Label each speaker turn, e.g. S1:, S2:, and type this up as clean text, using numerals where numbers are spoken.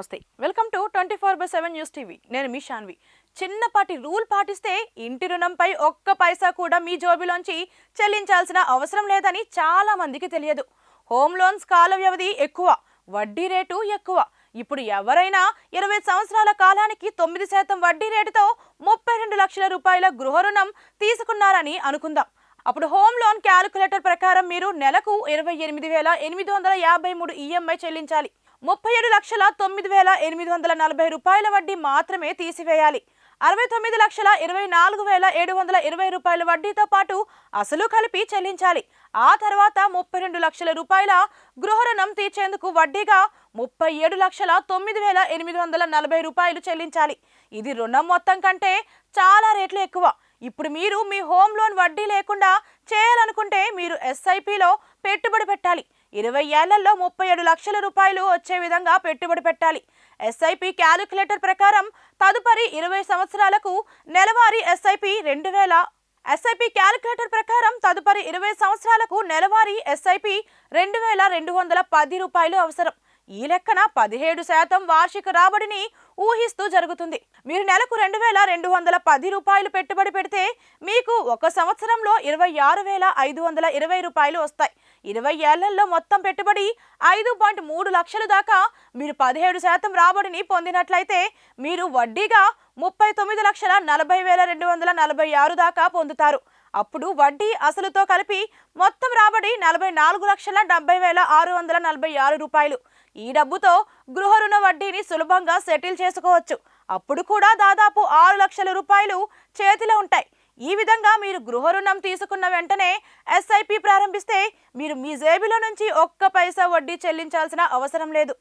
S1: నమస్తే welcome to 24/7 news TV నేను మీ శాన్వి చిన్నపాటి రూల్ పాటిస్తే ఇంటి రుణంపై ఒక్క పైసా కూడా మీ జోబిలోంచి చెల్లించాల్సిన అవసరం లేదని చాలా మందికి తెలియదు హోమ్ లోన్స్ కాల వ్యవధి ఎక్కువ వడ్డీ రేటు ఎక్కువ ఇప్పుడు ఎవరైనా 20 సంవత్సరాల కాలానికి 9% వడ్డీ రేటుతో 32 లక్షల రూపాయల గృహ రుణం తీసుకున్నారని అనుకుందాం అప్పుడు హోమ్ లోన్ క్యాలిక్యులేటర్ ప్రకారం మీరు నెలకు 28,853 ఈఎంఐ చెల్లించాలి 37,09,840 రూపాయల వడ్డీ మాత్రమే తీసివేయాలి 69,24,720 రూపాయల వడ్డీతో పాటు అసలు కలిపి చెల్లించాలి ఆ తర్వాత 32 లక్షల రూపాయల గృహ రుణం తీర్చేందుకు వడ్డీగా 37,09,840 రూపాయలు చెల్లించాలి ఇది రుణం మొత్తం కంటే చాలా రేట్లు ఎక్కువ ఇప్పుడు మీరు మీ హోమ్ లోన్ వడ్డీ లేకుండా చేయాలనుకుంటే మీరు ఎస్ఐపిలో పెట్టుబడి పెట్టాలి 20 ఏళ్లలో 37 లక్షల రూపాయలు వచ్చే విధంగా పెట్టుబడి పెట్టాలి ఎస్ఐపి క్యాలిక్యులేటర్ ప్రకారం తదుపరి 20 సంవత్సరాలకు నెలవారీ ఎస్ఐపి 2000 ఎస్ఐపి క్యాలిక్యులేటర్ ప్రకారం తదుపరి 20 సంవత్సరాలకు నెలవారీ ఎస్ఐపి 2,210 రూపాయలు అవసరం ఈ లెక్కన 17% వార్షిక రాబడిని ఊహిస్తూ జరుగుతుంది మీరు నెలకు 2,210 రూపాయలు పెట్టుబడి పెడితే మీకు ఒక సంవత్సరంలో 26,520 రూపాయలు వస్తాయి 20 ఏళ్లలో మొత్తం పెట్టుబడి 5.3 లక్షలు దాకా మీరు 17% రాబడిని పొందినట్లయితే మీరు వడ్డీగా 39,40,246 దాకా పొందుతారు అప్పుడు వడ్డీ అసలుతో కలిపి మొత్తం రాబడి 44,70,646 రూపాయలు ఈ డబ్బుతో గృహ రుణ వడ్డీని సులభంగా సెటిల్ చేసుకోవచ్చు అప్పుడు కూడా దాదాపు 6 లక్షల రూపాయలు చేతిలో ఉంటాయి ఈ విధంగా మీరు గృహ రుణం తీసుకున్న వెంటనే ఎస్ఐపి ప్రారంభిస్తే మీరు మీ జేబులో నుంచి ఒక్క పైసా వడ్డీ చెల్లించాల్సిన అవసరం లేదు